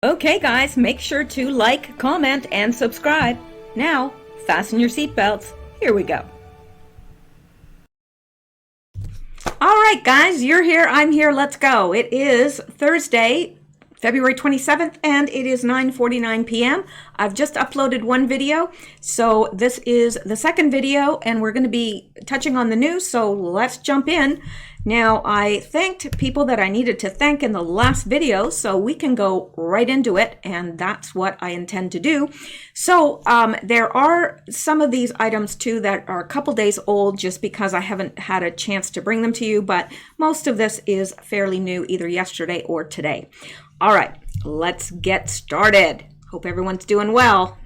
Okay guys, make sure to like, comment, and subscribe. Now, fasten your seatbelts. Here we go. Alright guys, you're here, I'm here, let's go. It is Thursday, February 27th, and it is 9:49 p.m. I've just uploaded one video, so this is the second video, and we're going to be touching on the news, so let's jump in. Now, I thanked people that I needed to thank in the last video, so we can go right into it, and that's what I intend to do. So, there are some of these items, too, that are a couple days old, just because I haven't had a chance to bring them to you, but most of this is fairly new, either yesterday or today. All right, let's get started. Hope everyone's doing well.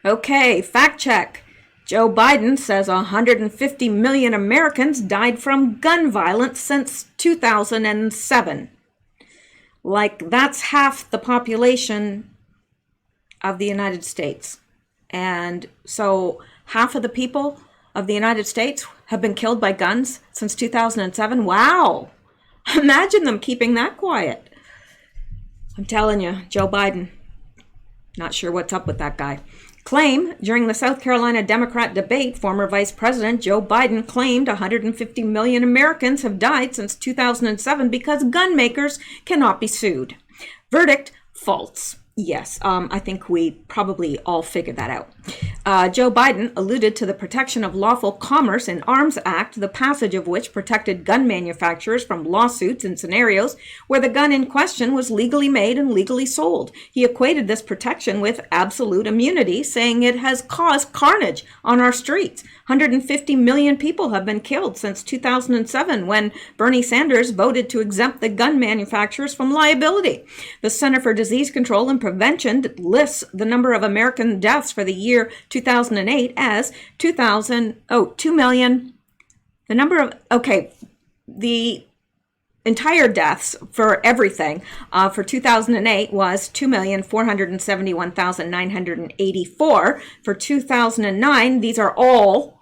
Okay, fact check. Joe Biden says 150 million Americans died from gun violence since 2007. Like, that's half the population of the United States. And so half of the people of the United States have been killed by guns since 2007. Wow. Imagine them keeping that quiet. I'm telling you, Joe Biden, not sure what's up with that guy. Claim during the South Carolina Democrat debate, former Vice President Joe Biden claimed 150 million Americans have died since 2007 because gun makers cannot be sued. Verdict, false. Yes, I think we probably all figured that out. Joe Biden alluded to the Protection of Lawful Commerce in Arms Act, the passage of which protected gun manufacturers from lawsuits in scenarios where the gun in question was legally made and legally sold. He equated this protection with absolute immunity, saying it has caused carnage on our streets. 150 million people have been killed since 2007 when Bernie Sanders voted to exempt the gun manufacturers from liability. The Center for Disease Control and Prevention lists the number of American deaths for the year 2008 as 2 million. The number of, the entire deaths for everything for 2008 was 2,471,984. For 2009, these are all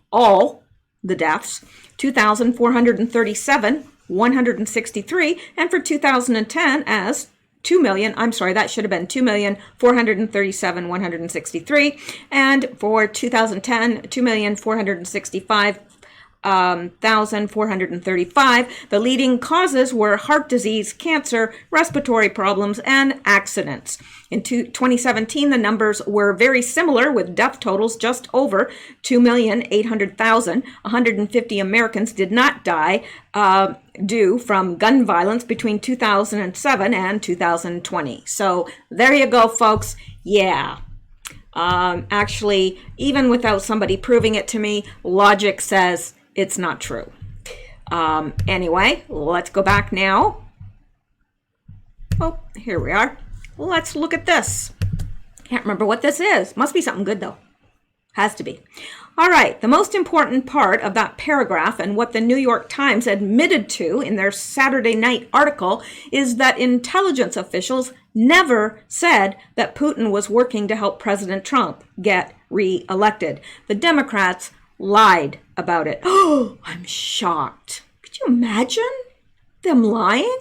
the deaths, 2,437, 163, and for 2010 as 2 million, I'm sorry, that should have been 2,437,163, and for 2010, 2,465,435. The leading causes were heart disease, cancer, respiratory problems, and accidents. In 2017, the numbers were very similar, with death totals just over 2,800,000. 150 Americans did not die due from gun violence between 2007 and 2020. So there you go, folks. Yeah. Actually, even without somebody proving it to me, logic says it's not true. Anyway, let's go back now. Oh, here we are. Let's look at this. Can't remember what this is. Must be something good, though. Has to be. All right, the most important part of that paragraph and what the New York Times admitted to in their Saturday night article is that intelligence officials never said that Putin was working to help President Trump get re-elected. The Democrats lied about it. Oh, I'm shocked. Could you imagine them lying?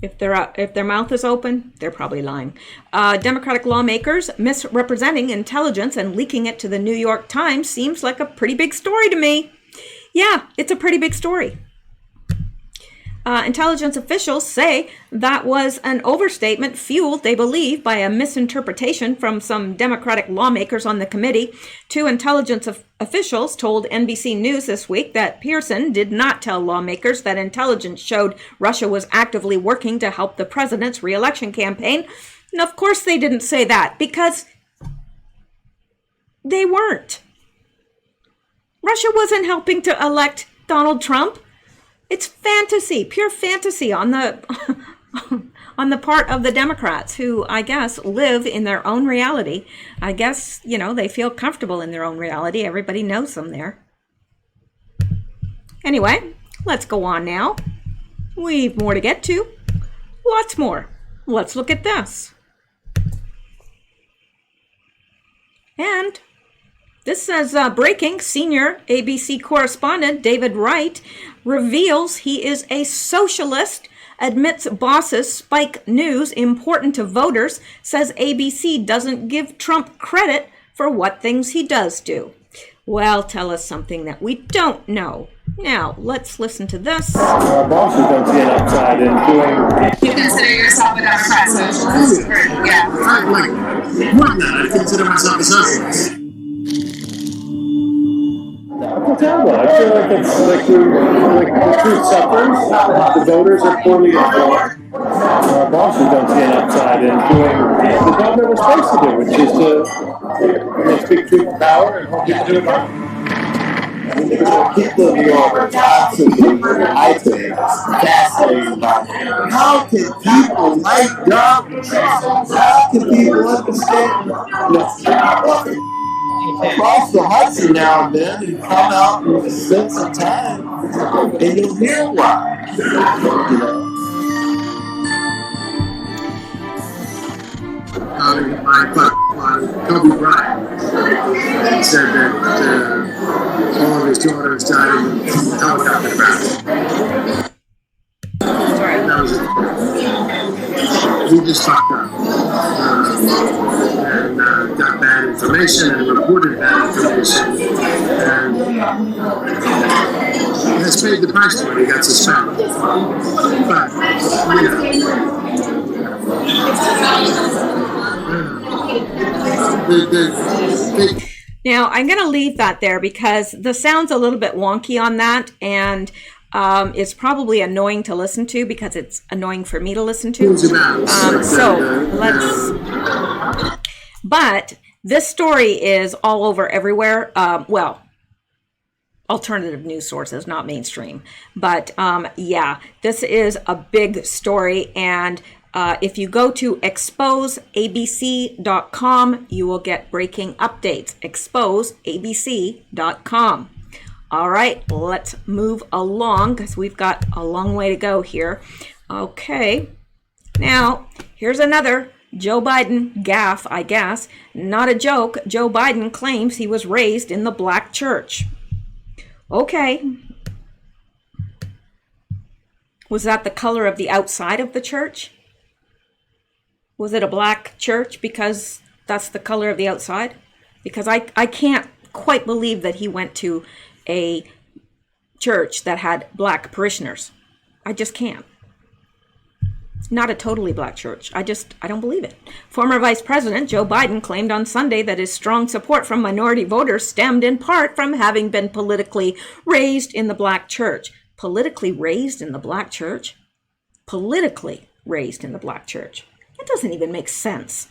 If their mouth is open, they're probably lying. Democratic lawmakers misrepresenting intelligence and leaking it to the New York Times seems like a pretty big story to me. Yeah, it's a pretty big story. Intelligence officials say that was an overstatement fueled, they believe, by a misinterpretation from some Democratic lawmakers on the committee. Two intelligence officials told NBC News this week that Pearson did not tell lawmakers that intelligence showed Russia was actively working to help the president's re-election campaign. And of course they didn't say that, because they weren't. Russia wasn't helping to elect Donald Trump. It's fantasy, pure fantasy on the on the part of the Democrats, who I guess live in their own reality. I guess, you know, they feel comfortable in their own reality. Everybody knows them there. Anyway, let's go on now. We've more to get to. Lots more. Let's look at this. And this says, breaking, senior ABC correspondent David Wright reveals he is a socialist admits bosses spike news important to voters, says ABC doesn't give Trump credit for what things he does do. Well, tell us something that we don't know. Now, let's listen to this. Bosses don't see an upside in doing... You consider yourself a Democrat socialist? Yeah. More than that, I consider myself a socialist. I feel terrible. I feel like it's like the truth suffers. The voters are poorly informed. Bosses don't see an upside in doing the job that we're supposed to do, which is to speak truth to power and hope you do it right. People in New York are constantly, I think, fascinated about how can people like Donald Trump, how can people understand, cross the Hudson now and then and come out and spend some time and you'll hear why. Kobe Bryant and said that all of his daughters died in the helicopter crash. That was it. He just fucked up and got bad information and reported bad information and has paid the price for it. He got suspended. But, Now, I'm going to leave that there because the sound's a little bit wonky on that, and it's probably annoying to listen to because it's annoying for me to listen to. But this story is all over everywhere. Well, alternative news sources, not mainstream. But yeah, this is a big story, and if you go to exposeabc.com, you will get breaking updates. Exposeabc.com. All right, let's move along because we've got a long way to go here. Okay, now here's another Joe Biden gaffe, I guess. Not a joke. Joe Biden claims he was raised in the black church. Okay. Was that the color of the outside of the church? Was it a black church because that's the color of the outside? Because I can't quite believe that he went to a church that had black parishioners. I just can't. Not a totally black church. I don't believe it. Former Vice President Joe Biden claimed on Sunday that his strong support from minority voters stemmed in part from having been politically raised in the black church. Politically raised in the black church? Politically raised in the black church. That doesn't even make sense.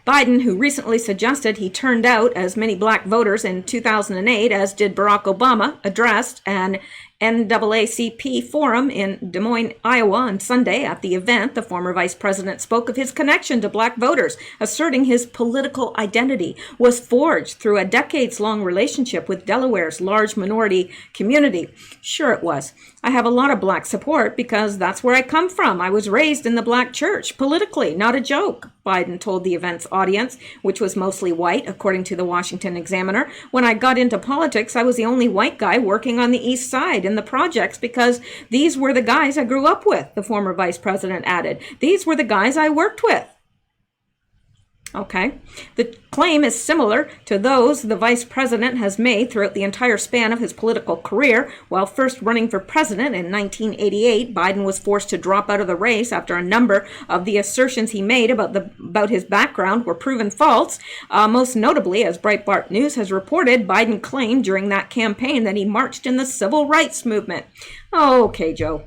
Biden, who recently suggested he turned out as many black voters in 2008 as did Barack Obama, addressed an NAACP forum in Des Moines, Iowa on Sunday. At the event, the former vice president spoke of his connection to black voters, asserting his political identity was forged through a decades-long relationship with Delaware's large minority community. Sure it was. I have a lot of black support because that's where I come from. I was raised in the black church, politically, not a joke, Biden told the event's audience, which was mostly white, according to the Washington Examiner. When I got into politics, I was the only white guy working on the East Side in the projects because these were the guys I grew up with, the former vice president added. These were the guys I worked with. Okay. The claim is similar to those the vice president has made throughout the entire span of his political career. While first running for president in 1988, Biden was forced to drop out of the race after a number of the assertions he made about his background were proven false. Most notably, as Breitbart News has reported, Biden claimed during that campaign that he marched in the civil rights movement. Okay, Joe.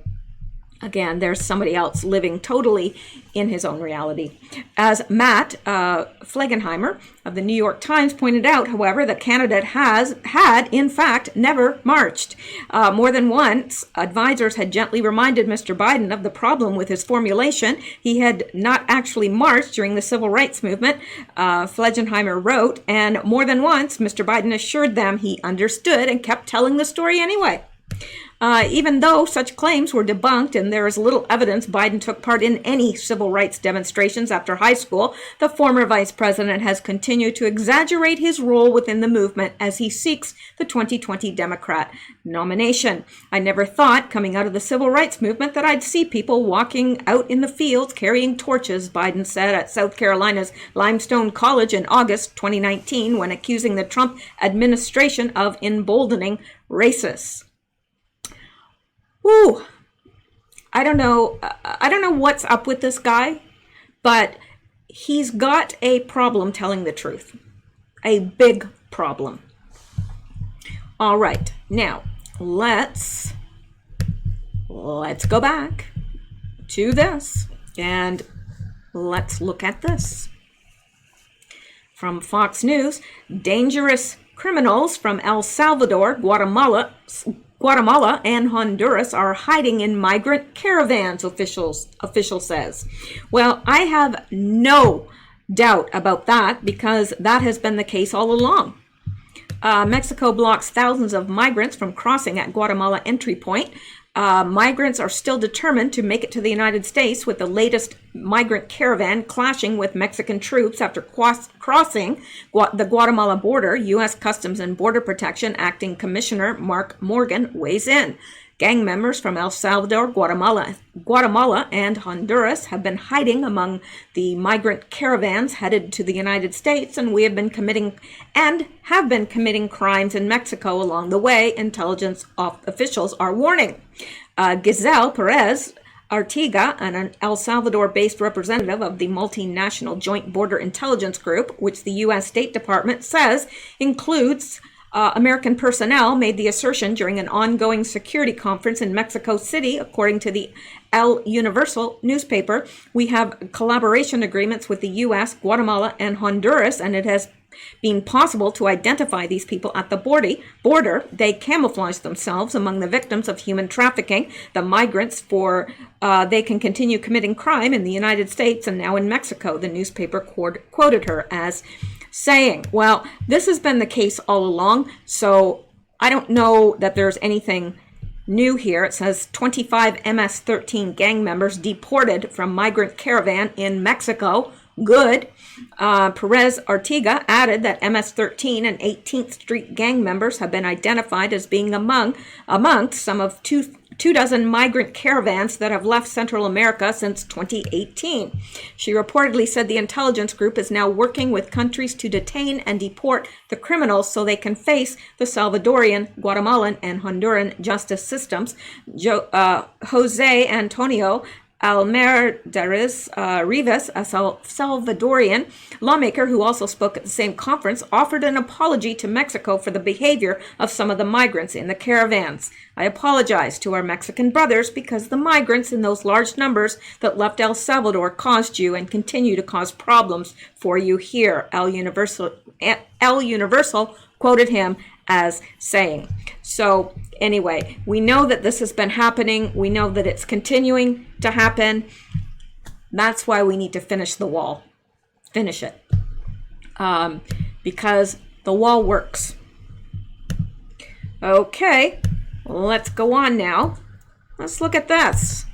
Again, there's somebody else living totally in his own reality. As Matt Flegenheimer of the New York Times pointed out, however, the candidate had, in fact, never marched. More than once, advisors had gently reminded Mr. Biden of the problem with his formulation. He had not actually marched during the civil rights movement, Flegenheimer wrote, and more than once, Mr. Biden assured them he understood and kept telling the story anyway. Even though such claims were debunked and there is little evidence Biden took part in any civil rights demonstrations after high school, the former vice president has continued to exaggerate his role within the movement as he seeks the 2020 Democrat nomination. I never thought, coming out of the civil rights movement, that I'd see people walking out in the fields carrying torches, Biden said at South Carolina's Limestone College in August 2019 when accusing the Trump administration of emboldening racists. Ooh, I don't know what's up with this guy, but he's got a problem telling the truth. A big problem. All right, now let's go back to this and let's look at this. From Fox News, dangerous criminals from El Salvador, Guatemala, and Honduras are hiding in migrant caravans, official says. Well, I have no doubt about that because that has been the case all along. Mexico blocks thousands of migrants from crossing at Guatemala entry point. Migrants are still determined to make it to the United States, with the latest migrant caravan clashing with Mexican troops after crossing the Guatemala border. U.S. Customs and Border Protection Acting Commissioner Mark Morgan weighs in. Gang members from El Salvador, Guatemala, and Honduras have been hiding among the migrant caravans headed to the United States, and have been committing crimes in Mexico along the way, intelligence officials are warning. Giselle Perez Artiga, an El Salvador-based representative of the multinational Joint Border Intelligence Group, which the U.S. State Department says includes American personnel, made the assertion during an ongoing security conference in Mexico City. According to the El Universal newspaper, we have collaboration agreements with the U.S., Guatemala, and Honduras, and it has been possible to identify these people at the border. They camouflage themselves among the victims of human trafficking, the migrants, for they can continue committing crime in the United States and now in Mexico, the newspaper quoted her as saying. Well, this has been the case all along, so I don't know that there's anything new here. It says 25 MS-13 gang members deported from migrant caravan in Mexico. Good. Perez Artiga added that MS-13 and 18th Street gang members have been identified as being amongst some of two dozen migrant caravans that have left Central America since 2018. She reportedly said the intelligence group is now working with countries to detain and deport the criminals so they can face the Salvadorian, Guatemalan, and Honduran justice systems. Jose Antonio Almerdares Rivas, a Salvadorian lawmaker who also spoke at the same conference, offered an apology to Mexico for the behavior of some of the migrants in the caravans. I apologize to our Mexican brothers because the migrants in those large numbers that left El Salvador caused you and continue to cause problems for you here, El Universal quoted him as saying. So anyway, we know that this has been happening. We know that it's continuing to happen. That's why we need to finish the wall. Finish it. Because the wall works. Okay, let's go on now. Let's look at this,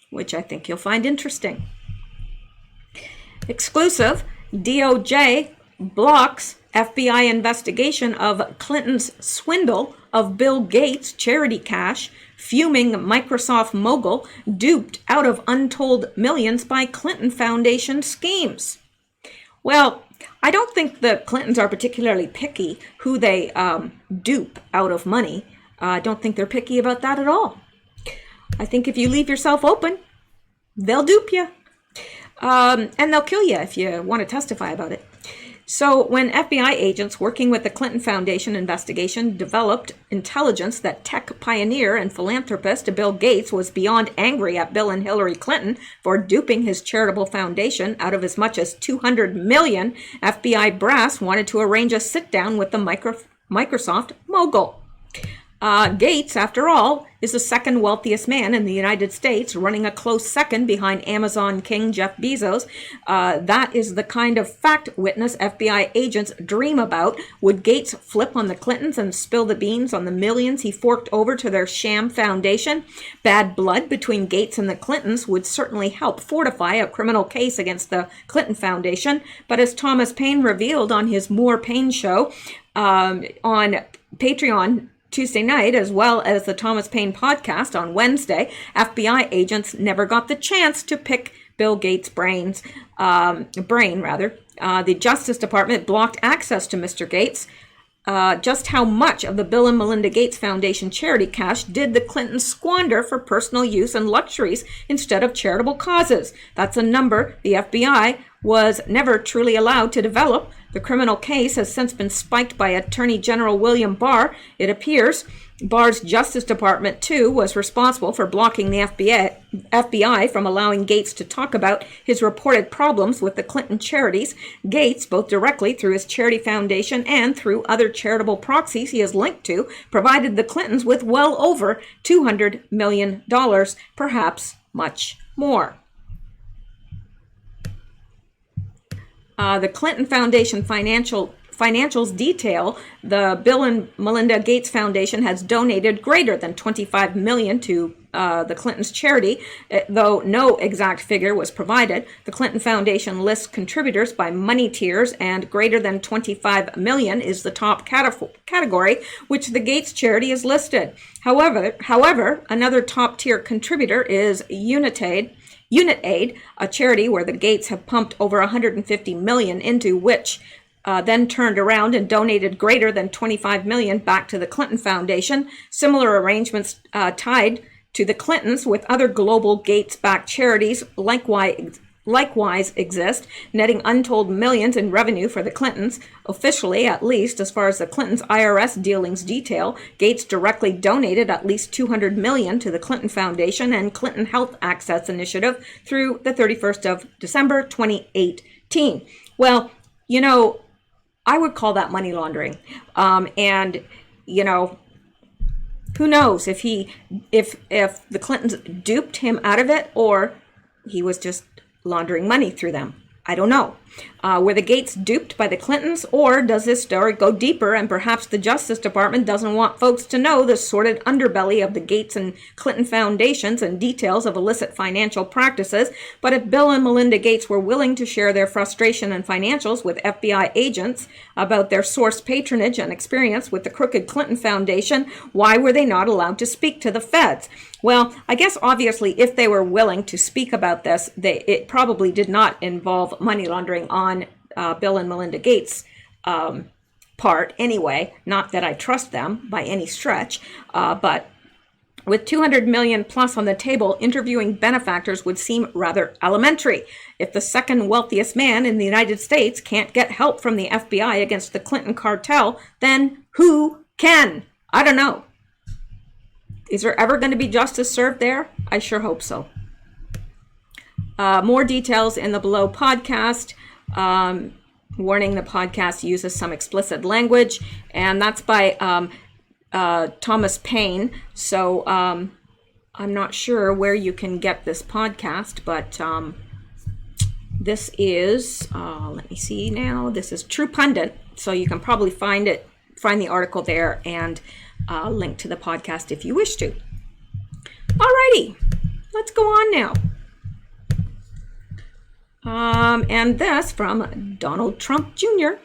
which I think you'll find interesting. Exclusive, DOJ blocks FBI investigation of Clinton's swindle of Bill Gates' charity cash, fuming Microsoft mogul duped out of untold millions by Clinton Foundation schemes. Well, I don't think the Clintons are particularly picky who they dupe out of money. I don't think they're picky about that at all. I think if you leave yourself open, they'll dupe you. And they'll kill you if you want to testify about it. So when FBI agents working with the Clinton Foundation investigation developed intelligence that tech pioneer and philanthropist Bill Gates was beyond angry at Bill and Hillary Clinton for duping his charitable foundation out of as much as $200 million, FBI brass wanted to arrange a sit-down with the Microsoft mogul. Gates, after all, is the second wealthiest man in the United States, running a close second behind Amazon king Jeff Bezos. That is the kind of fact witness FBI agents dream about. Would Gates flip on the Clintons and spill the beans on the millions he forked over to their sham foundation? Bad blood between Gates and the Clintons would certainly help fortify a criminal case against the Clinton Foundation. But as Thomas Paine revealed on his More Paine show on Patreon Tuesday night, as well as the Thomas Paine podcast on Wednesday, FBI agents never got the chance to pick Bill Gates' brain. The Justice Department blocked access to Mr. Gates. Just how much of the Bill and Melinda Gates Foundation charity cash did the Clintons squander for personal use and luxuries instead of charitable causes? That's a number the FBI was never truly allowed to develop. The criminal case has since been spiked by Attorney General William Barr. It appears Barr's Justice Department, too, was responsible for blocking the FBI from allowing Gates to talk about his reported problems with the Clinton charities. Gates, both directly through his charity foundation and through other charitable proxies he is linked to, provided the Clintons with well over $200 million, perhaps much more. The Clinton Foundation financials detail the Bill and Melinda Gates Foundation has donated greater than $25 million to the Clintons' charity, though no exact figure was provided. The Clinton Foundation lists contributors by money tiers, and greater than $25 million is the top category, which the Gates charity is listed. However, another top-tier contributor is Unitaid, a charity where the Gates have pumped over $150 million into, which then turned around and donated greater than $25 million back to the Clinton Foundation. Similar arrangements tied to the Clintons with other global Gates-backed charities likewise exist, netting untold millions in revenue for the Clintons. Officially, at least, as far as the Clintons' IRS dealings detail, Gates directly donated at least $200 million to the Clinton Foundation and Clinton Health Access Initiative through the 31st of December 2018. Well, you know, I would call that money laundering. And, you know, who knows if the Clintons duped him out of it or he was just laundering money through them. I don't know. Were the Gates duped by the Clintons, or does this story go deeper and perhaps the Justice Department doesn't want folks to know the sordid underbelly of the Gates and Clinton foundations and details of illicit financial practices? But if Bill and Melinda Gates were willing to share their frustration and financials with FBI agents about their source patronage and experience with the crooked Clinton Foundation, why were they not allowed to speak to the feds? Well, I guess obviously if they were willing to speak about this, it probably did not involve money laundering on Bill and Melinda Gates' part anyway. Not that I trust them by any stretch, but with $200 million plus on the table, interviewing benefactors would seem rather elementary. If the second wealthiest man in the United States can't get help from the FBI against the Clinton cartel, then who can? I don't know. Is there ever going to be justice served there? I sure hope so. More details in the below podcast. Warning, the podcast uses some explicit language, and that's by Thomas Paine. So I'm not sure where you can get this podcast, but this is, let me see now, this is True Pundit, so you can probably find the article there and link to the podcast if you wish to. Alrighty, let's go on now. And this from Donald Trump Jr.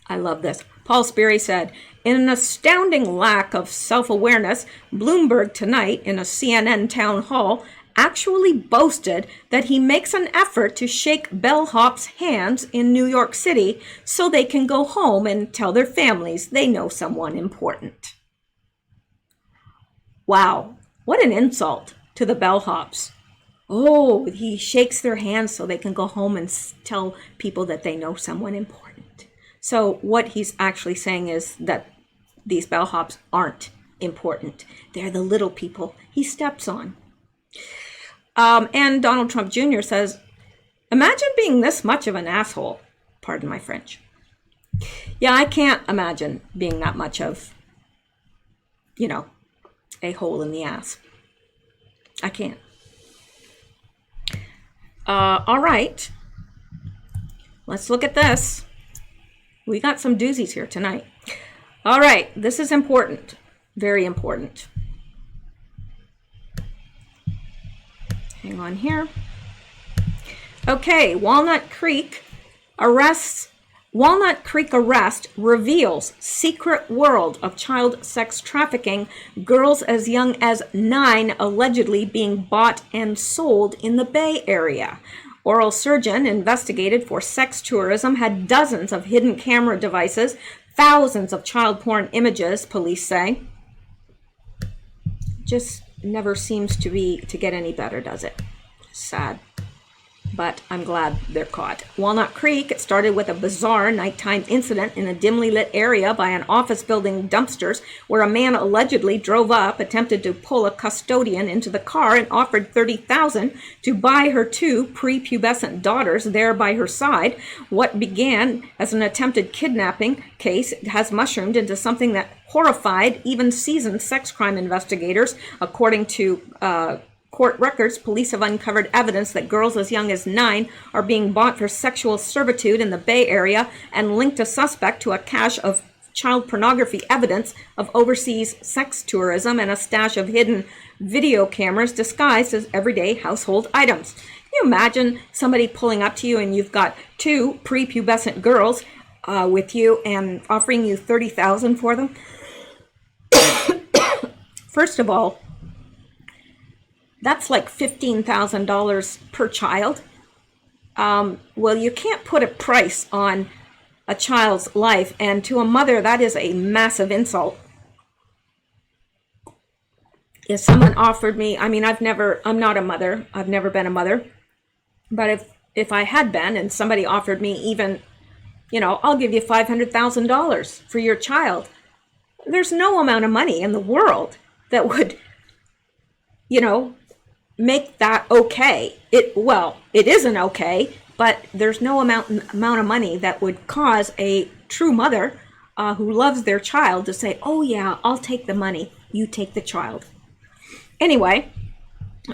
I love this. Paul Sperry said, in an astounding lack of self-awareness, Bloomberg tonight in a CNN town hall actually boasted that he makes an effort to shake bellhops' hands in New York City so they can go home and tell their families they know someone important. Wow, what an insult to the bellhops. Oh, he shakes their hands so they can go home and tell people that they know someone important. So what he's actually saying is that these bellhops aren't important. They're the little people he steps on. And Donald Trump Jr. says, imagine being this much of an asshole. Pardon my French. Yeah, I can't imagine being that much of you know, a hole in the ass. I can't. All right. Let's look at this. We got some doozies here tonight. All right. This is important. Very important. Hang on here. Okay. Walnut Creek arrest reveals secret world of child sex trafficking, girls as young as 9 allegedly being bought and sold in the Bay Area. Oral surgeon investigated for sex tourism had dozens of hidden camera devices, thousands of child porn images, police say. Just never seems to get any better, does it? Sad. But I'm glad they're caught. Walnut Creek, it started with a bizarre nighttime incident in a dimly lit area by an office building dumpsters where a man allegedly drove up, attempted to pull a custodian into the car, and offered $30,000 to buy her 2 prepubescent daughters there by her side. What began as an attempted kidnapping case has mushroomed into something that horrified even seasoned sex crime investigators. According to court records, police have uncovered evidence that girls as young as 9 are being bought for sexual servitude in the Bay Area and linked a suspect to a cache of child pornography evidence of overseas sex tourism and a stash of hidden video cameras disguised as everyday household items. Can you imagine somebody pulling up to you and you've got 2 prepubescent girls with you and offering you $30,000 for them? First of all, that's like $15,000 per child. Well, you can't put a price on a child's life, and to a mother, that is a massive insult. If someone offered me, I mean, I'm not a mother, I've never been a mother, but if I had been and somebody offered me even, you know, I'll give you $500,000 for your child, there's no amount of money in the world that would, you know, make that okay. It isn't okay, but there's no amount of money that would cause a true mother who loves their child to say, oh yeah, I'll take the money, you take the child. Anyway,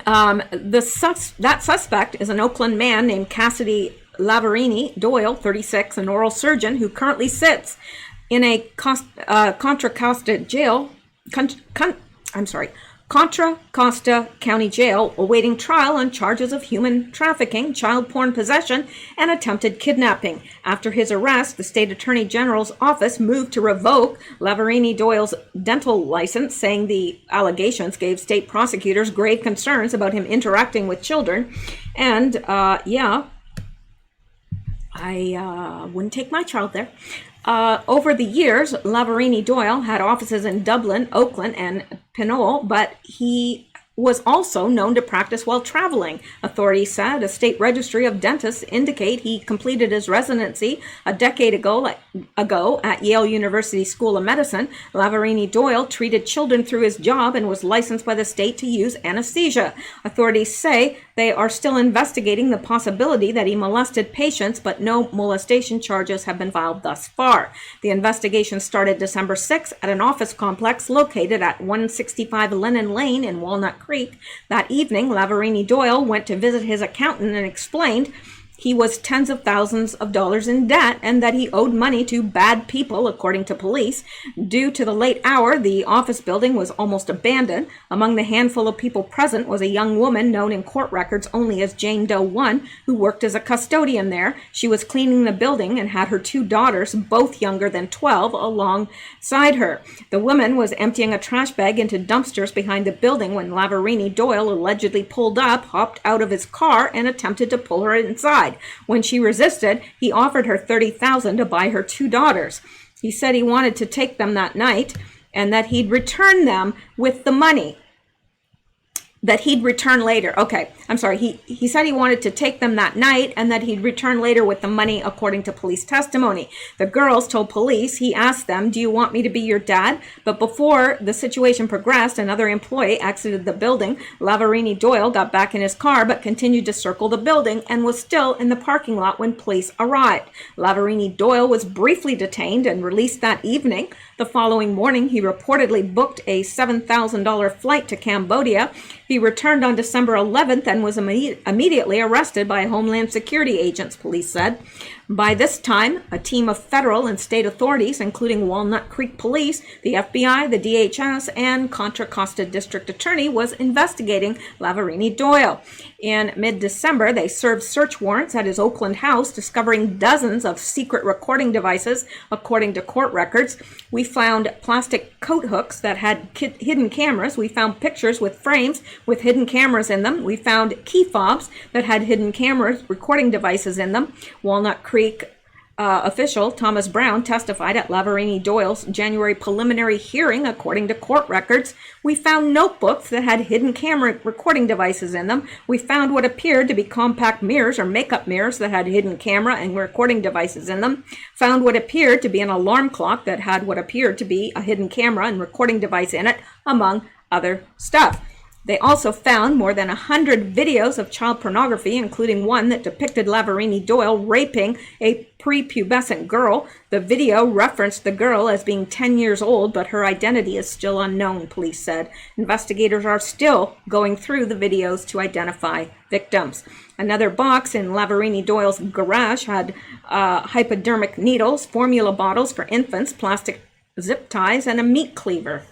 that suspect is an Oakland man named Cassidy Lavarini Doyle, 36, an oral surgeon who currently sits in a Contra Costa County Jail, awaiting trial on charges of human trafficking, child porn possession, and attempted kidnapping. After his arrest, the state attorney general's office moved to revoke Lavarini Doyle's dental license, saying the allegations gave state prosecutors grave concerns about him interacting with children. And I wouldn't take my child there. Over the years, Lavarini Doyle had offices in Dublin, Oakland, and Pinole, but he was also known to practice while traveling. Authorities said a state registry of dentists indicate he completed his residency a decade ago at Yale University School of Medicine. Lavarini Doyle treated children through his job and was licensed by the state to use anesthesia. Authorities say they are still investigating the possibility that he molested patients, but no molestation charges have been filed thus far. The investigation started December 6 at an office complex located at 165 Lennon Lane in Walnut Creek. That evening, Lavarini Doyle went to visit his accountant and explained he was tens of thousands of dollars in debt and that he owed money to bad people, according to police. Due to the late hour, the office building was almost abandoned. Among the handful of people present was a young woman known in court records only as Jane Doe 1, who worked as a custodian there. She was cleaning the building and had her 2 daughters, both younger than 12, alongside her. The woman was emptying a trash bag into dumpsters behind the building when Lavarini Doyle allegedly pulled up, hopped out of his car, and attempted to pull her inside. When she resisted, he offered her $30,000 to buy her 2 daughters. He said he wanted to take them that night and that he'd return them with the money. That he'd return later. Okay, I'm sorry. He said he wanted to take them that night and that he'd return later with the money, according to police testimony. The girls told police he asked them, "Do you want me to be your dad?" But before the situation progressed, another employee exited the building. Lavarini Doyle got back in his car but continued to circle the building and was still in the parking lot when police arrived. Lavarini Doyle was briefly detained and released that evening. The following morning, he reportedly booked a $7,000 flight to Cambodia. He returned on December 11th and was immediately arrested by Homeland Security agents, police said. By this time, a team of federal and state authorities, including Walnut Creek Police, the FBI, the DHS, and Contra Costa District Attorney, was investigating Lavarini Doyle. In mid-December, they served search warrants at his Oakland house, discovering dozens of secret recording devices, according to court records. We found plastic coat hooks that had hidden cameras. We found pictures with frames with hidden cameras in them. We found key fobs that had hidden cameras, recording devices in them. Walnut Creek official Thomas Brown testified at Lavarini Doyle's January preliminary hearing, according to court records. We found notebooks that had hidden camera recording devices in them. We found what appeared to be compact mirrors or makeup mirrors that had hidden camera and recording devices in them. Found what appeared to be an alarm clock that had what appeared to be a hidden camera and recording device in it, among other stuff. They also found more than 100 videos of child pornography, including one that depicted Lavarini Doyle raping a prepubescent girl. The video referenced the girl as being 10 years old, but her identity is still unknown, police said. Investigators are still going through the videos to identify victims. Another box in Lavarini Doyle's garage had hypodermic needles, formula bottles for infants, plastic zip ties, and a meat cleaver.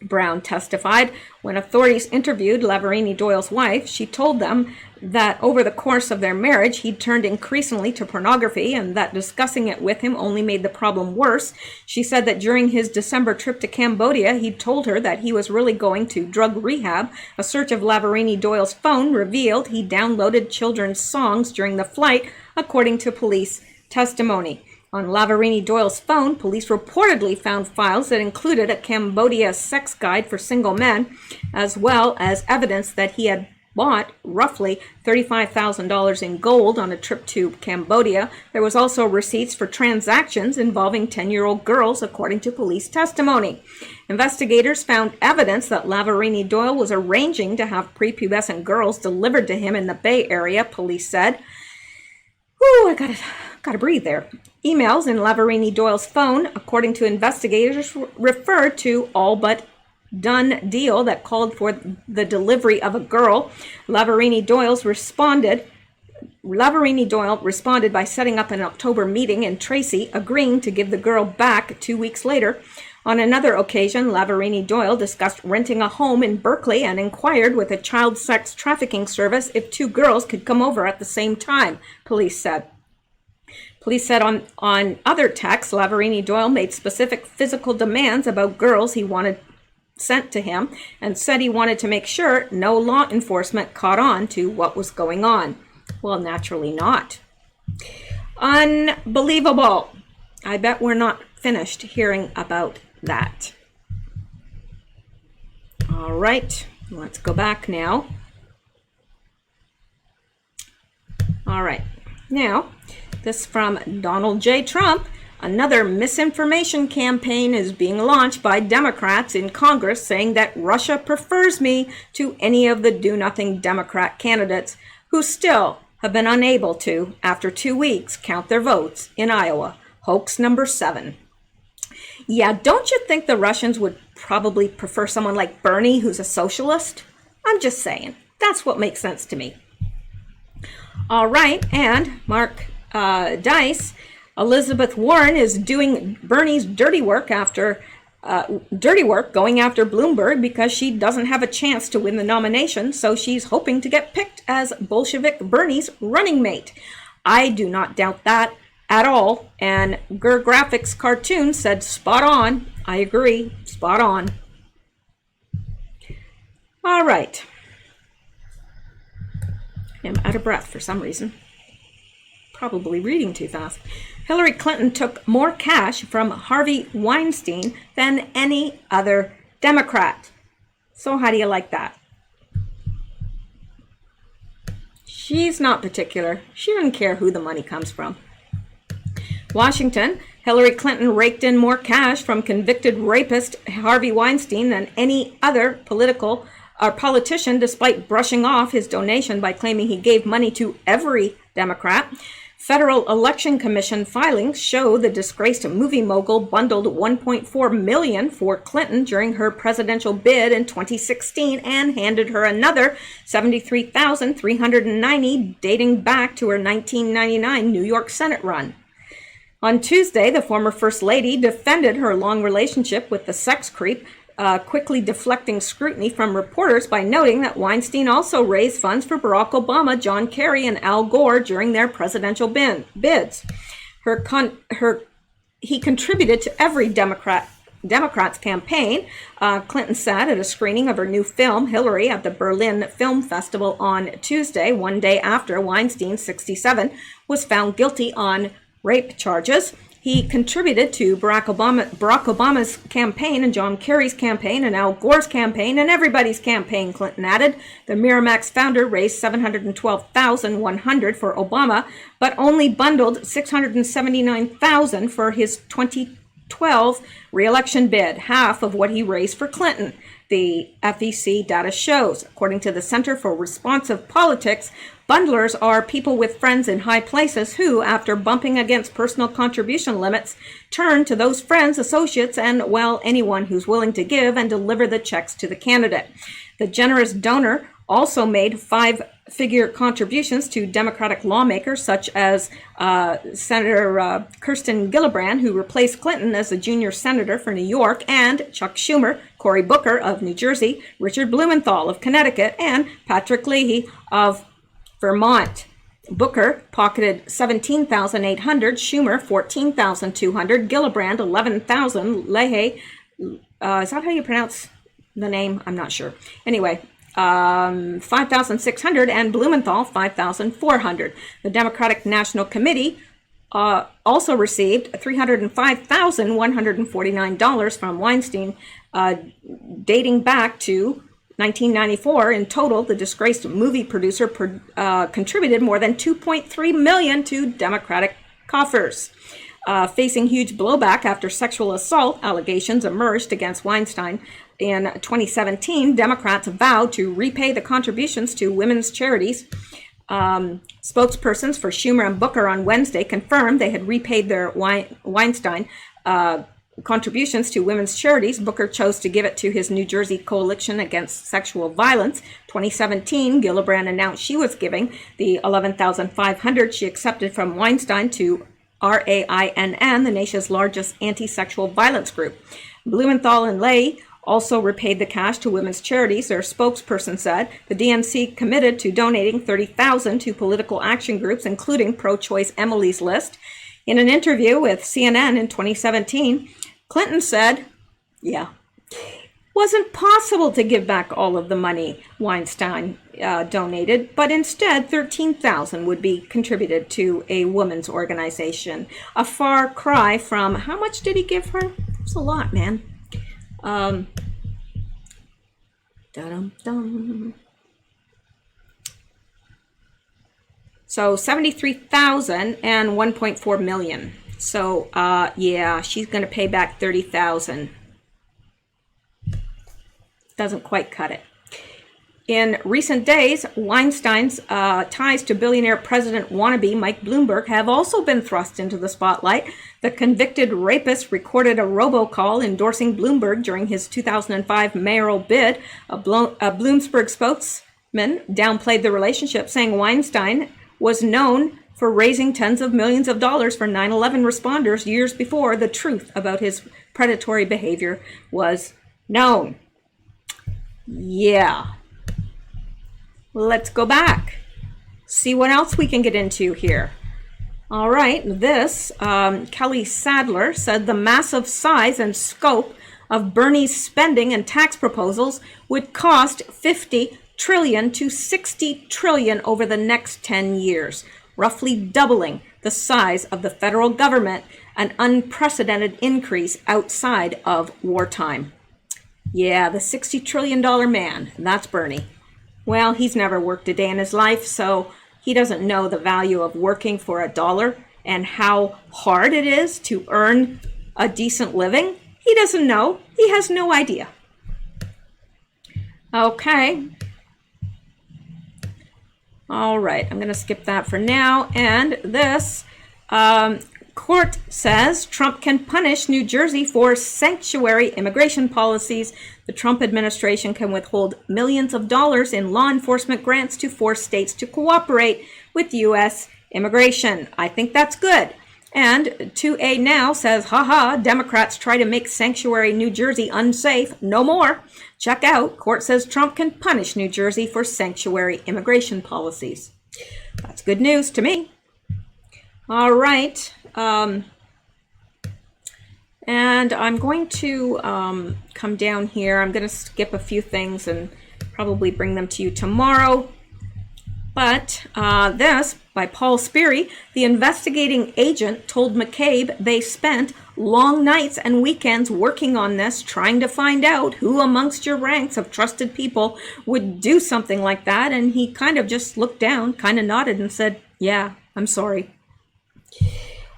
Brown testified. When authorities interviewed Lavarini Doyle's wife, she told them that over the course of their marriage, he'd turned increasingly to pornography and that discussing it with him only made the problem worse. She said that during his December trip to Cambodia, he'd told her that he was really going to drug rehab. A search of Lavarini Doyle's phone revealed he downloaded children's songs during the flight, according to police testimony. On Lavarini Doyle's phone, police reportedly found files that included a Cambodia sex guide for single men, as well as evidence that he had bought roughly $35,000 in gold on a trip to Cambodia. There was also receipts for transactions involving 10-year-old girls, according to police testimony. Investigators found evidence that Lavarini Doyle was arranging to have prepubescent girls delivered to him in the Bay Area, police said. Whew, I gotta breathe there. Emails in Lavarini Doyle's phone, according to investigators, referred to all but done deal that called for the delivery of a girl. Lavarini Doyle responded by setting up an October meeting in Tracy, agreeing to give the girl back 2 weeks later. On another occasion, Lavarini Doyle discussed renting a home in Berkeley and inquired with a child sex trafficking service if two girls could come over at the same time, police said. Police said on other texts, Lavarini Doyle made specific physical demands about girls he wanted sent to him and said he wanted to make sure no law enforcement caught on to what was going on. Well, naturally not. Unbelievable. I bet we're not finished hearing about that. All right, let's go back now. All right, now this from Donald J. Trump. Another misinformation campaign is being launched by Democrats in Congress saying that Russia prefers me to any of the do-nothing Democrat candidates who still have been unable to, after 2 weeks, count their votes in Iowa. Hoax number 7. Yeah, don't you think the Russians would probably prefer someone like Bernie, who's a socialist? I'm just saying. That's what makes sense to me. All right, and Mark Dice, Elizabeth Warren is doing Bernie's dirty work going after Bloomberg because she doesn't have a chance to win the nomination, so she's hoping to get picked as Bolshevik Bernie's running mate. I do not doubt that at all, and Gur Graphics Cartoon said spot on. I agree, spot on. All right. I'm out of breath for some reason. Probably reading too fast. Hillary Clinton took more cash from Harvey Weinstein than any other Democrat. So how do you like that? She's not particular. She doesn't care who the money comes from. Washington, Hillary Clinton raked in more cash from convicted rapist Harvey Weinstein than any other politician, despite brushing off his donation by claiming he gave money to every Democrat. Federal Election Commission filings show the disgraced movie mogul bundled $1.4 million for Clinton during her presidential bid in 2016 and handed her another $73,390 dating back to her 1999 New York Senate run. On Tuesday, the former First Lady defended her long relationship with the sex creep, quickly deflecting scrutiny from reporters by noting that Weinstein also raised funds for Barack Obama, John Kerry, and Al Gore during their presidential bids. He contributed to every Democrat's campaign, Clinton said at a screening of her new film, Hillary, at the Berlin Film Festival on Tuesday, one day after Weinstein, 67, was found guilty on rape charges. He contributed to Barack Obama's campaign and John Kerry's campaign and Al Gore's campaign and everybody's campaign, Clinton added. The Miramax founder raised $712,100 for Obama, but only bundled $679,000 for his 2012 re-election bid, half of what he raised for Clinton, the FEC data shows. According to the Center for Responsive Politics, bundlers are people with friends in high places who, after bumping against personal contribution limits, turn to those friends, associates, and, well, anyone who's willing to give and deliver the checks to the candidate. The generous donor also made five-figure contributions to Democratic lawmakers such as Senator Kirsten Gillibrand, who replaced Clinton as a junior senator for New York, and Chuck Schumer, Cory Booker of New Jersey, Richard Blumenthal of Connecticut, and Patrick Leahy of Vermont. Booker pocketed $17,800, Schumer $14,200, Gillibrand $11,000, Leahy, is that how you pronounce the name? I'm not sure. Anyway, $5,600 and Blumenthal $5,400. The Democratic National Committee also received $305,149 from Weinstein, dating back to 1994. In total, the disgraced movie producer contributed more than $2.3 million to Democratic coffers. Facing huge blowback after sexual assault allegations emerged against Weinstein in 2017, Democrats vowed to repay the contributions to women's charities. Spokespersons for Schumer and Booker on Wednesday confirmed they had repaid their Weinstein contributions to women's charities. Booker chose to give it to his New Jersey Coalition Against Sexual Violence. 2017, Gillibrand announced she was giving the $11,500 she accepted from Weinstein to RAINN, the nation's largest anti-sexual violence group. Blumenthal and Leahy also repaid the cash to women's charities. Their spokesperson said the DNC committed to donating $30,000 to political action groups, including pro-choice Emily's List. In an interview with CNN in 2017, Clinton said, wasn't possible to give back all of the money Weinstein donated, but instead $13,000 would be contributed to a women's organization. A far cry from, how much did he give her? It's a lot, man. So 73,000 and 1.4 million. So she's going to pay back 30,000. Doesn't quite cut it. In recent days, Weinstein's ties to billionaire president wannabe Mike Bloomberg have also been thrust into the spotlight. The convicted rapist recorded a robocall endorsing Bloomberg during his 2005 mayoral bid. A Bloomberg spokesman downplayed the relationship, saying Weinstein was known for raising tens of millions of dollars for 9/11 responders years before the truth about his predatory behavior was known. Yeah. Let's go back. See what else we can get into here. All right, this, Kelly Sadler said the massive size and scope of Bernie's spending and tax proposals would cost $50 trillion to $60 trillion over the next 10 years, roughly doubling the size of the federal government, an unprecedented increase outside of wartime. Yeah, the $60 trillion man, that's Bernie. Well, he's never worked a day in his life, so he doesn't know the value of working for a dollar and how hard it is to earn a decent living. He doesn't know. He has no idea. Okay. All right, I'm going to skip that for now. And this court says Trump can punish New Jersey for sanctuary immigration policies. The Trump administration can withhold millions of dollars in law enforcement grants to force states to cooperate with U.S. immigration. I think that's good. And 2A Now says, haha, Democrats try to make sanctuary New Jersey unsafe. No more. Check out, court says Trump can punish New Jersey for sanctuary immigration policies. That's good news to me. All right. And I'm going to come down here. I'm going to skip a few things and probably bring them to you tomorrow. But this, by Paul Sperry, the investigating agent told McCabe they spent long nights and weekends working on this, trying to find out who amongst your ranks of trusted people would do something like that. And he kind of just looked down, kind of nodded and said, yeah, I'm sorry.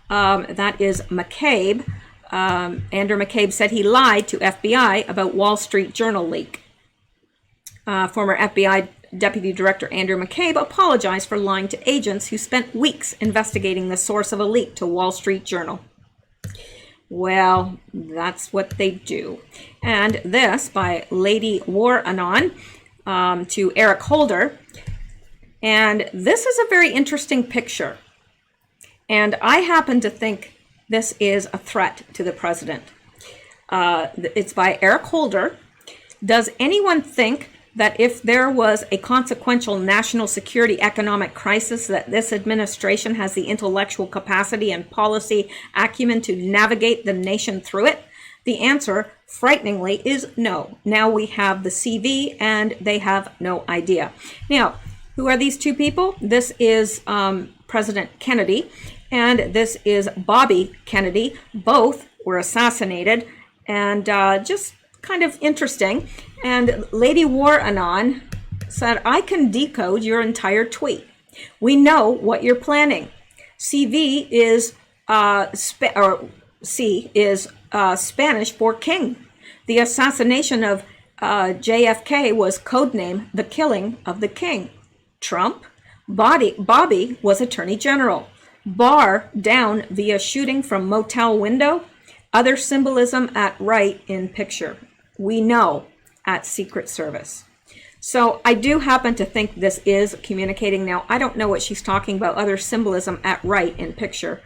That is McCabe. Andrew McCabe said he lied to FBI about Wall Street Journal leak. Former FBI Deputy Director Andrew McCabe apologized for lying to agents who spent weeks investigating the source of a leak to Wall Street Journal. Well, that's what they do. And this by Lady War Anon to Eric Holder. And this is a very interesting picture. And I happen to think this is a threat to the president. It's by Eric Holder. Does anyone think that if there was a consequential national security economic crisis, that this administration has the intellectual capacity and policy acumen to navigate the nation through it? The answer, frighteningly, is no. Now we have the CV and they have no idea. Now, who are these two people? This is President Kennedy and this is Bobby Kennedy. Both were assassinated, and just kind of interesting. And Lady War Anon said, I can decode your entire tweet. We know what you're planning. CV is C is Spanish for king. The assassination of JFK was codename the killing of the king. Trump, Bobby was Attorney General. Bar down via shooting from motel window. Other symbolism at right in picture. We know at Secret Service. So I do happen to think this is communicating. Now, I don't know what she's talking about. Other symbolism at right in picture.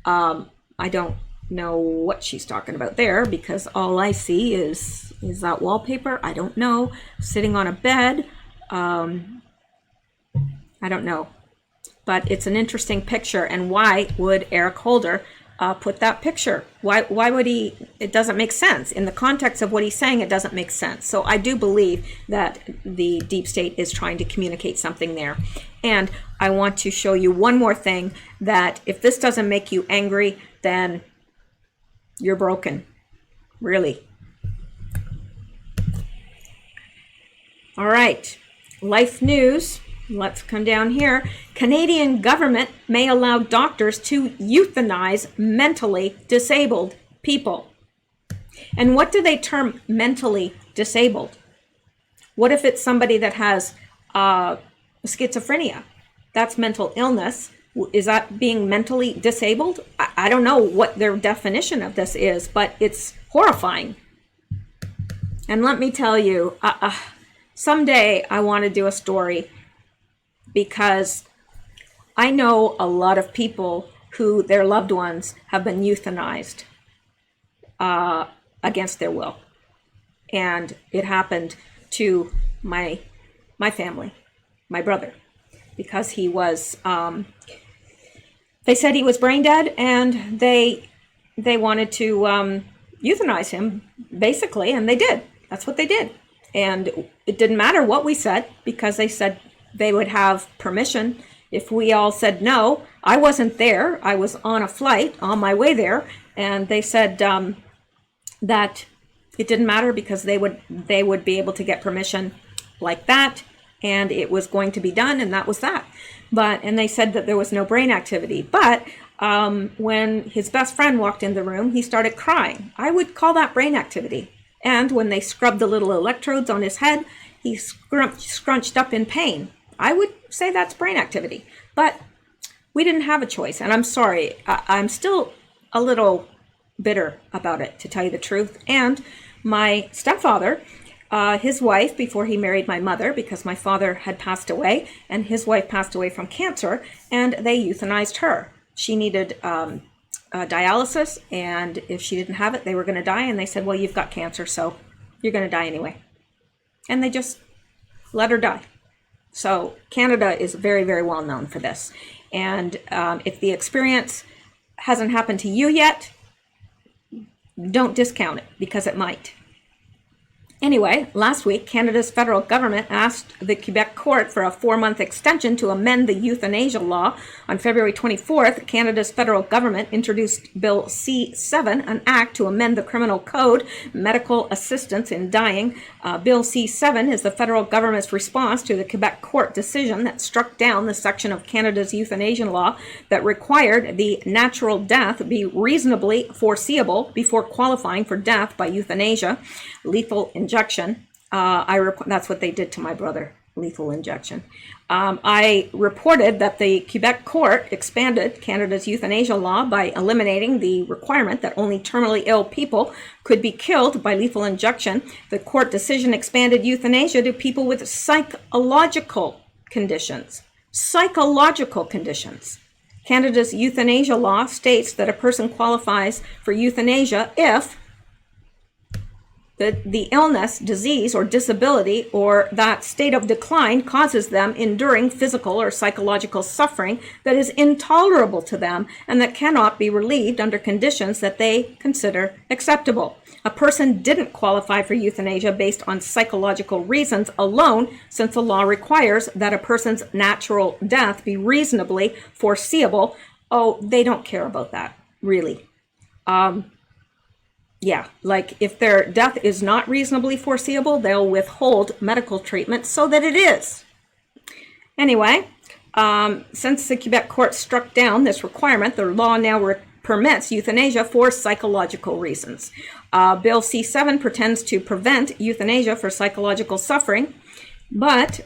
I don't know what she's talking about there, because all I see is that wallpaper. I don't know. Sitting on a bed. I don't know. But it's an interesting picture. And why would Eric Holder put that picture? Why would he? It doesn't make sense. In the context of what he's saying, it doesn't make sense. So I do believe that the deep state is trying to communicate something there. And I want to show you one more thing, that if this doesn't make you angry, then you're broken. Really. All right. Life news. Let's come down here. Canadian government may allow doctors to euthanize mentally disabled people. And what do they term mentally disabled? What if it's somebody that has schizophrenia? That's mental illness. Is that being mentally disabled? I don't know what their definition of this is, but it's horrifying. And let me tell you, someday I want to do a story, because I know a lot of people who their loved ones have been euthanized against their will. And it happened to my family, my brother, because he was, they said he was brain dead, and they wanted to euthanize him, basically, and they did. That's what they did. And it didn't matter what we said, because they said they would have permission. If we all said no, I wasn't there. I was on a flight on my way there, and they said that it didn't matter, because they would be able to get permission like that, and it was going to be done, and that was that. And they said that there was no brain activity. But when his best friend walked in the room, he started crying. I would call that brain activity. And when they scrubbed the little electrodes on his head, he scrunched up in pain. I would say that's brain activity. But we didn't have a choice. And I'm sorry, I'm still a little bitter about it, to tell you the truth. And my stepfather, his wife, before he married my mother, because my father had passed away, and his wife passed away from cancer, and they euthanized her. She needed dialysis, and if she didn't have it, they were going to die. And they said, well, you've got cancer, so you're going to die anyway. And they just let her die. So Canada is very, very well known for this. And if the experience hasn't happened to you yet, don't discount it, because it might. Anyway, last week, Canada's federal government asked the Quebec court for a 4-month extension to amend the euthanasia law. On February 24th, Canada's federal government introduced Bill C-7, an act to amend the criminal code, medical assistance in dying. Bill C-7 is the federal government's response to the Quebec court decision that struck down the section of Canada's euthanasia law that required the natural death be reasonably foreseeable before qualifying for death by euthanasia. Lethal injection. That's what they did to my brother, lethal injection. I reported that the Quebec court expanded Canada's euthanasia law by eliminating the requirement that only terminally ill people could be killed by lethal injection. The court decision expanded euthanasia to people with psychological conditions. Psychological conditions. Canada's euthanasia law states that a person qualifies for euthanasia if the illness, disease, or disability, or that state of decline causes them enduring physical or psychological suffering that is intolerable to them and that cannot be relieved under conditions that they consider acceptable. A person didn't qualify for euthanasia based on psychological reasons alone, since the law requires that a person's natural death be reasonably foreseeable. Oh, they don't care about that, really. Yeah, like if their death is not reasonably foreseeable, they'll withhold medical treatment so that it is. Anyway, since the Quebec court struck down this requirement, the law now permits euthanasia for psychological reasons. Bill C-7 pretends to prevent euthanasia for psychological suffering, but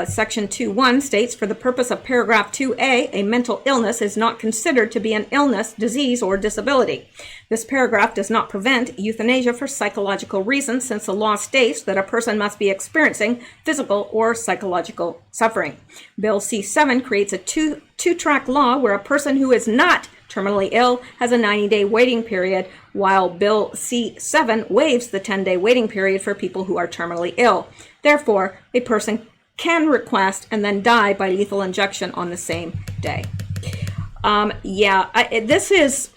Section 2.1 states, for the purpose of paragraph 2A, a mental illness is not considered to be an illness, disease, or disability. This paragraph does not prevent euthanasia for psychological reasons, since the law states that a person must be experiencing physical or psychological suffering. Bill C-7 creates a two-track law where a person who is not terminally ill has a 90-day waiting period, while Bill C-7 waives the 10-day waiting period for people who are terminally ill. Therefore, a person can request and then die by lethal injection on the same day. This is,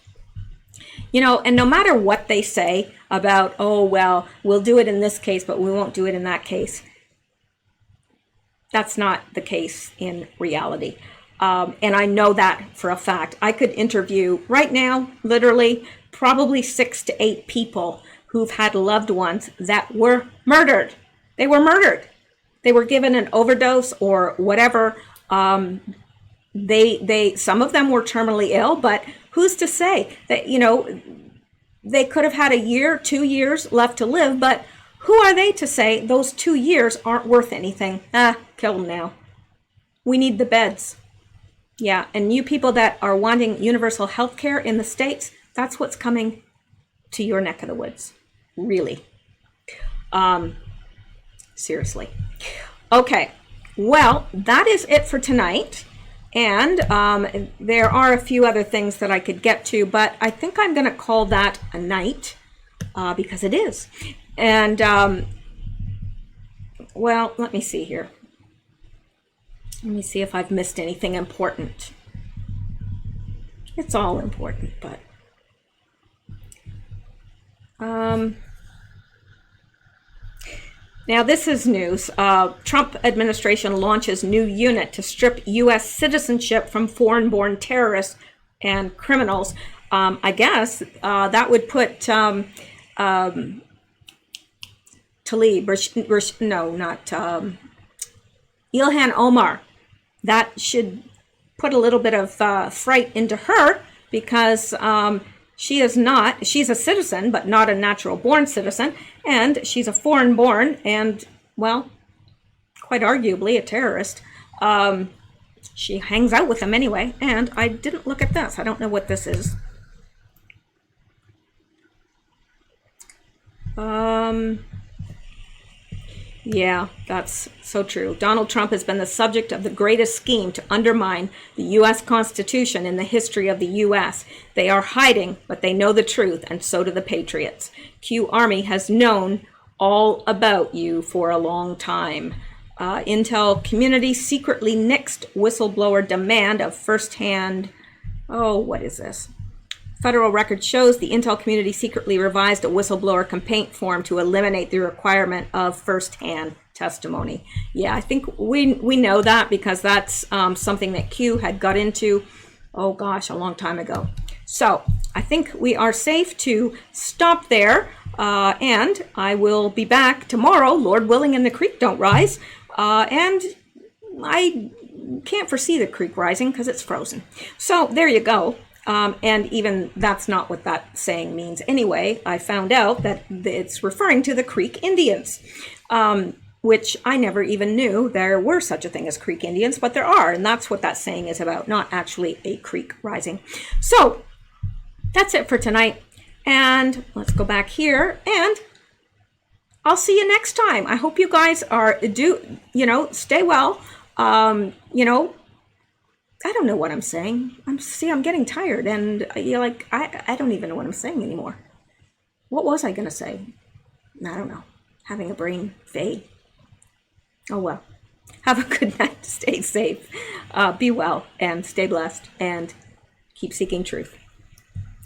and no matter what they say about, oh, well, we'll do it in this case, but we won't do it in that case. That's not the case in reality. And I know that for a fact. I could interview right now, literally, probably 6 to 8 people who've had loved ones that were murdered. They were murdered. They were given an overdose or whatever. Some of them were terminally ill, but who's to say that, they could have had a year, 2 years left to live, but who are they to say those 2 years aren't worth anything? Kill them now. We need the beds. Yeah, and you people that are wanting universal health care in the States, that's what's coming to your neck of the woods. Really. Seriously. Okay, well, that is it for tonight. And there are a few other things that I could get to, but I think I'm going to call that a night because it is. And, well, let me see here. Let me see if I've missed anything important. It's all important, but now this is news. Trump administration launches new unit to strip U.S. citizenship from foreign-born terrorists and criminals. I guess that would put Talib, Ilhan Omar. That should put a little bit of fright into her, because she's a citizen, but not a natural born citizen, and she's a foreign born and, well, quite arguably a terrorist. She hangs out with him anyway. And I didn't look at this. I don't know what this is. Yeah, that's so true. Donald Trump has been the subject of the greatest scheme to undermine the U.S. Constitution in the history of the U.S. They are hiding, but they know the truth, and so do the patriots. Q Army has known all about you for a long time. Intel community secretly nixed whistleblower demand of firsthand... Oh, what is this? Federal record shows the Intel community secretly revised a whistleblower complaint form to eliminate the requirement of first-hand testimony. Yeah, I think we know that because that's something that Q had got into, oh gosh, a long time ago. So I think we are safe to stop there, and I will be back tomorrow, Lord willing, and the creek don't rise. And I can't foresee the creek rising because it's frozen. So there you go. And even that's not what that saying means. Anyway, I found out that it's referring to the Creek Indians, which I never even knew there were such a thing as Creek Indians, but there are. And that's what that saying is about, not actually a creek rising. So that's it for tonight. And let's go back here and I'll see you next time. I hope you guys are, stay well. I don't know what I'm saying. I'm getting tired, and I don't even know what I'm saying anymore. What was I gonna say? I don't know. Having a brain fade. Oh well. Have a good night. Stay safe. Be well and stay blessed and keep seeking truth.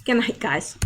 Good night, guys.